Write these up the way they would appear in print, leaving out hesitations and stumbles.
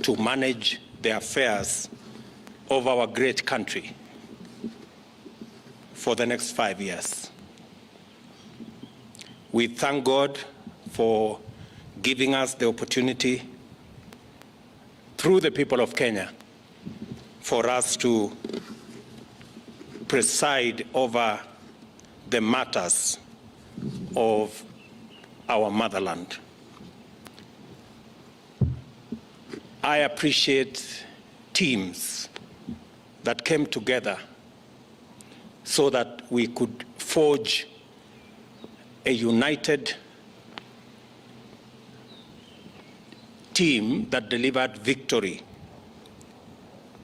to manage the affairs of our great country for the next 5 years. We thank God for giving us the opportunity through the people of Kenya for us to preside over the matters of our motherland. I appreciate teams that came together so that we could forge a united team that delivered victory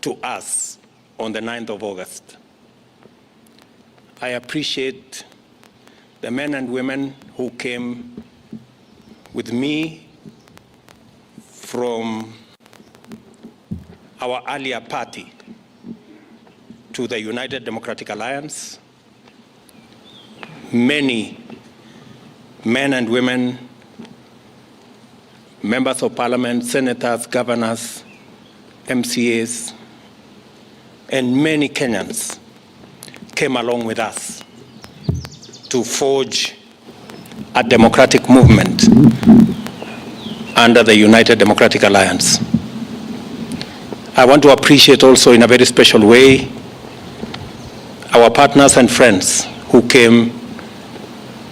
to us on the 9th of August. I appreciate the men and women who came with me from our earlier party to the United Democratic Alliance. Many men and women, members of parliament, senators, governors, MCAs, and many Kenyans came along with us to forge a democratic movement under the United Democratic Alliance. I want to appreciate also in a very special way our partners and friends who came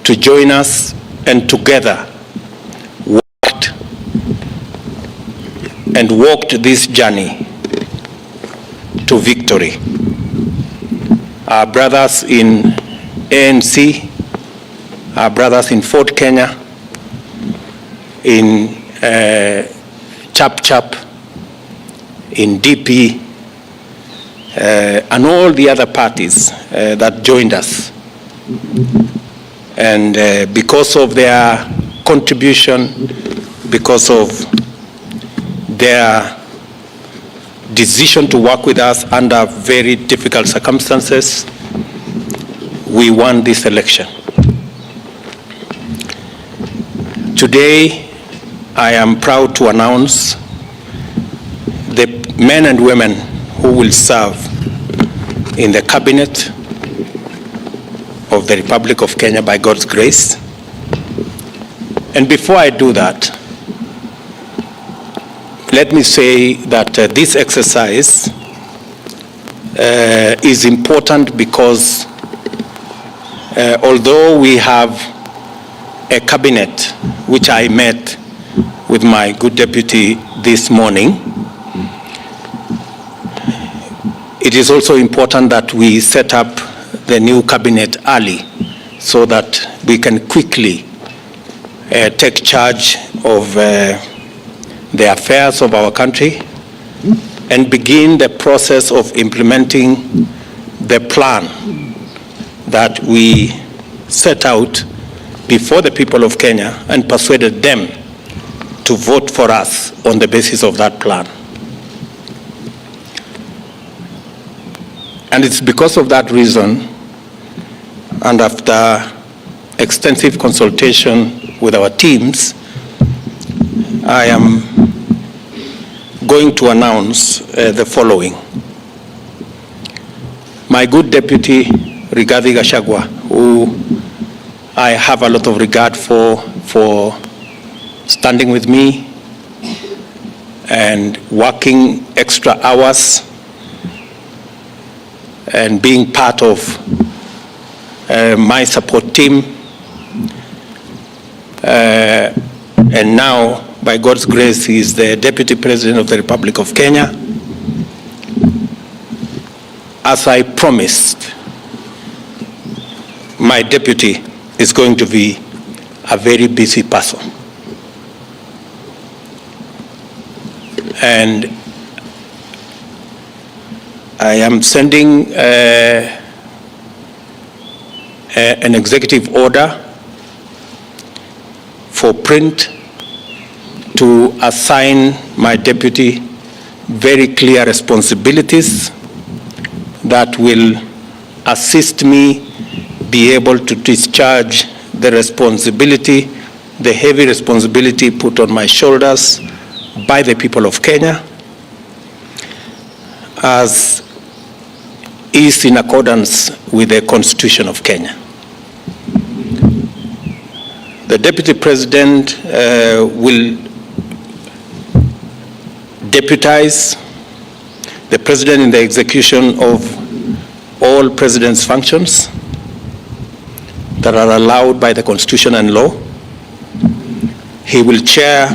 to join us and together worked and walked this journey to victory. Our brothers in ANC, our brothers in Fort Kenya, in Chap Chap, in DP, and all the other parties that joined us. And because of their contribution, because of their decision to work with us under very difficult circumstances, we won this election. Today, I am proud to announce the men and women who will serve in the cabinet of the Republic of Kenya by God's grace. And before I do that, let me say that this exercise is important because although we have a cabinet, which I met with my good deputy this morning, it is also important that we set up the new cabinet early so that we can quickly take charge of the affairs of our country and begin the process of implementing the plan that we set out before the people of Kenya and persuaded them to vote for us on the basis of that plan. And it's because of that reason, and after extensive consultation with our teams, I am going to announce the following. My good deputy, Rigathi Gachagua, who I have a lot of regard for standing with me and working extra hours and being part of my support team. And now, by God's grace, he is the Deputy President of the Republic of Kenya. As I promised, my deputy is going to be a very busy person. And I am sending an executive order for print to assign my deputy very clear responsibilities that will assist me be able to discharge the responsibility, the heavy responsibility put on my shoulders by the people of Kenya, as is in accordance with the Constitution of Kenya. The Deputy President will deputize the President in the execution of all President's functions that are allowed by the Constitution and law. He will chair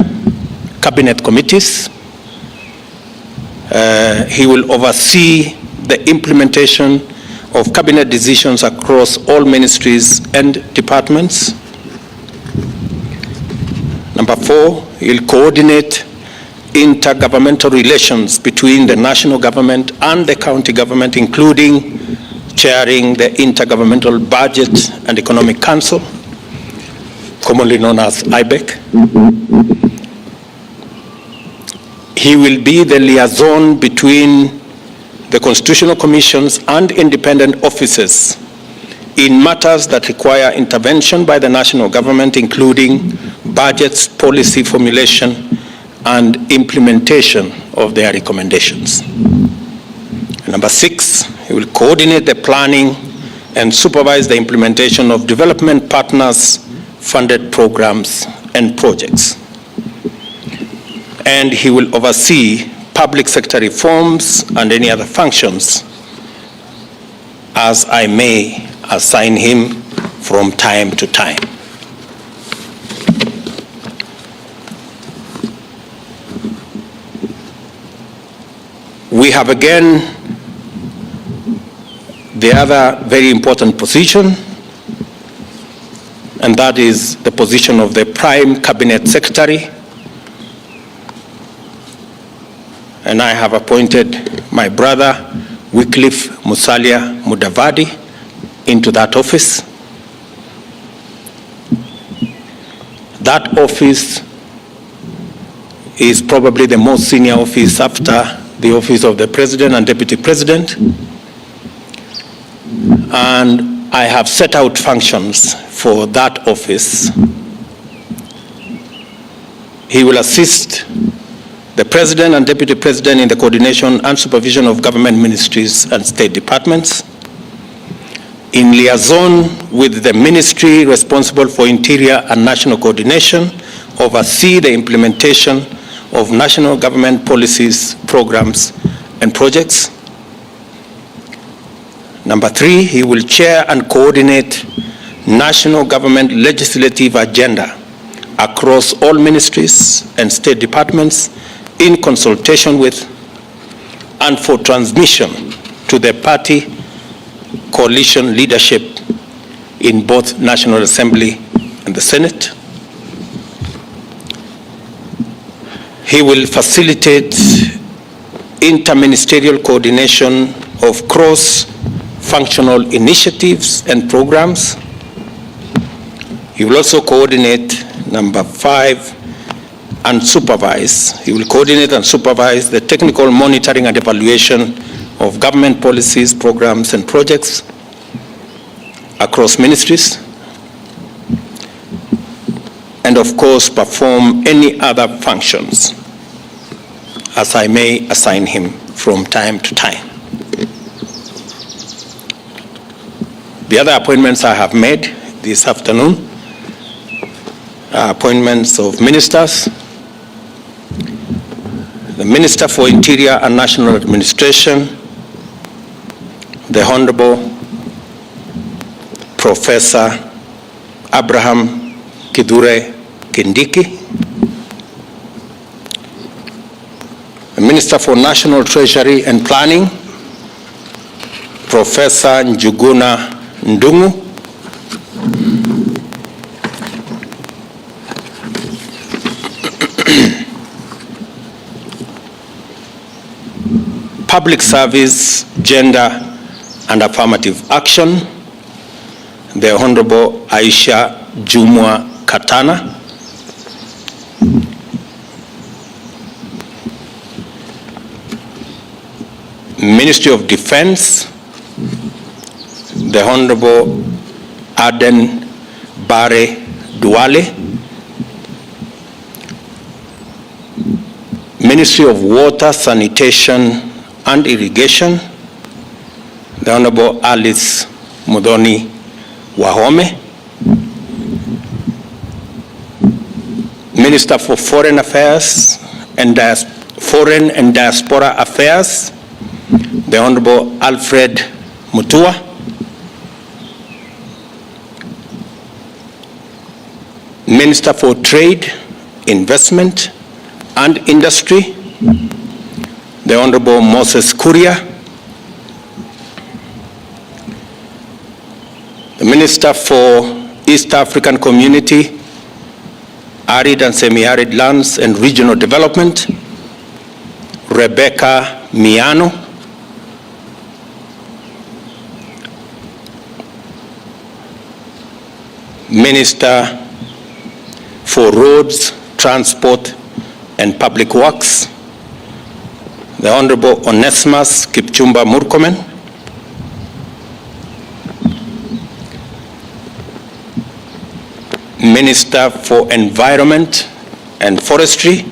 cabinet committees. He will oversee the implementation of cabinet decisions across all ministries and departments. Number 4, he'll coordinate intergovernmental relations between the national government and the county government, including chairing the Intergovernmental Budget and Economic Council, commonly known as IBEC. He will be the liaison between the constitutional commissions and independent offices in matters that require intervention by the national government, including budgets, policy formulation, and implementation of their recommendations. Number 6, he will coordinate the planning and supervise the implementation of development partners' funded programs and projects. And he will oversee public sector reforms and any other functions as I may assign him from time to time. We have again the other very important position, and that is the position of the Prime Cabinet Secretary. And I have appointed my brother, Wycliffe Musalia Mudavadi, into that office. That office is probably the most senior office after the office of the President and Deputy President. And I have set out functions for that office. He will assist the President and Deputy President in the coordination and supervision of government ministries and state departments, in liaison with the ministry responsible for interior and national coordination, oversee the implementation of national government policies, programs, and projects. Number 3, he will chair and coordinate national government legislative agenda across all ministries and state departments in consultation with and for transmission to the party coalition leadership in both National Assembly and the Senate. He will facilitate interministerial coordination of cross-functional initiatives and programs. He will also coordinate, number 5, and supervise. He will coordinate and supervise the technical monitoring and evaluation of government policies, programs, and projects across ministries, and of course perform any other functions as I may assign him from time to time. The other appointments I have made this afternoon are appointments of ministers. The Minister for Interior and National Administration, the Honorable Professor Abraham Kithure Kindiki, the Minister for National Treasury and Planning, Professor Njuguna Ndung'u, Public Service, Gender and Affirmative Action, the Honorable Aisha Jumwa Katana, Ministry of Defense, the Honorable Aden Bare Duale, Ministry of Water, Sanitation and Irrigation, the Honorable Alice Muthoni Wahome. Minister for Foreign Affairs and Foreign and Diaspora Affairs, the Honorable Alfred Mutua. Minister for Trade, Investment and Industry, the Honorable Moses Kuria. The Minister for East African Community, Arid and Semi-Arid Lands and Regional Development, Rebecca Miano. Minister for Roads, Transport and Public Works, the Honorable Onesimus Kipchumba Murkomen. Minister for Environment and Forestry,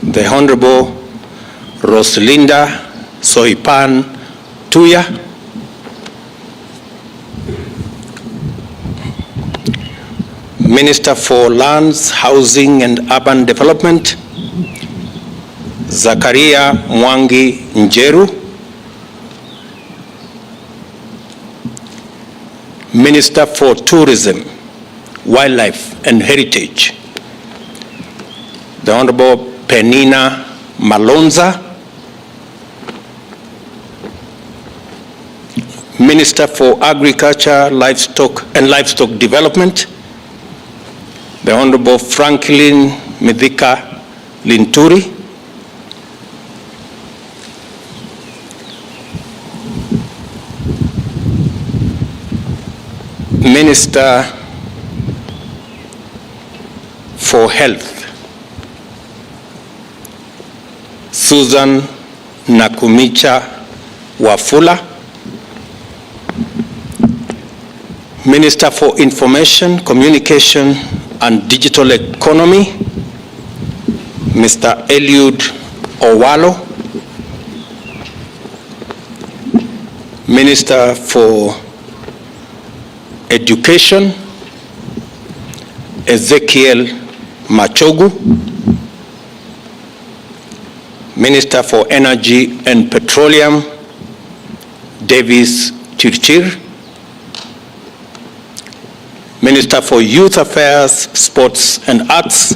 the Honorable Rosalinda Soipan Tuya. Minister for Lands, Housing and Urban Development, Zakaria Mwangi Njeru. Minister for Tourism, Wildlife and Heritage, the Honorable Penina Malonza. Minister for Agriculture, Livestock and Livestock Development, the Honorable Franklin Mithika Linturi. Minister for Health, Susan Nakumicha Wafula. Minister for Information, Communication and Digital Economy, Mr. Eliud Owalo. Minister for Education, Ezekiel Machogu. Minister for Energy and Petroleum, Davis Chirchir. Minister for Youth Affairs, Sports and Arts,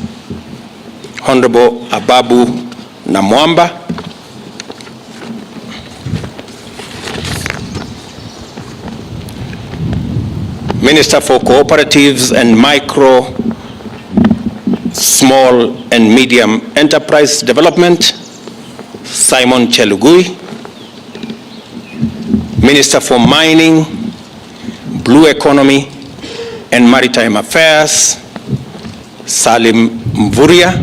Honorable Ababu Namwamba. Minister for Cooperatives and Micro, Small and Medium Enterprise Development, Simon Chelugui. Minister for Mining, Blue Economy and Maritime Affairs, Salim Mvurya.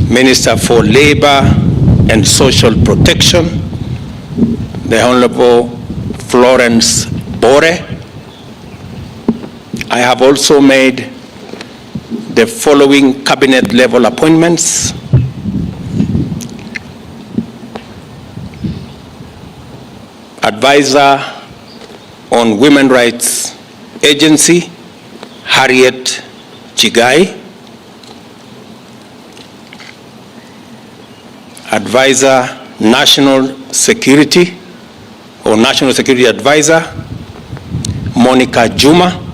Minister for Labor and Social Protection, the Honorable Florence Bore. I have also made the following cabinet level appointments. Advisor on Women Rights Agency, Harriet Chigai. Advisor National Security or National Security Advisor, Monica Juma.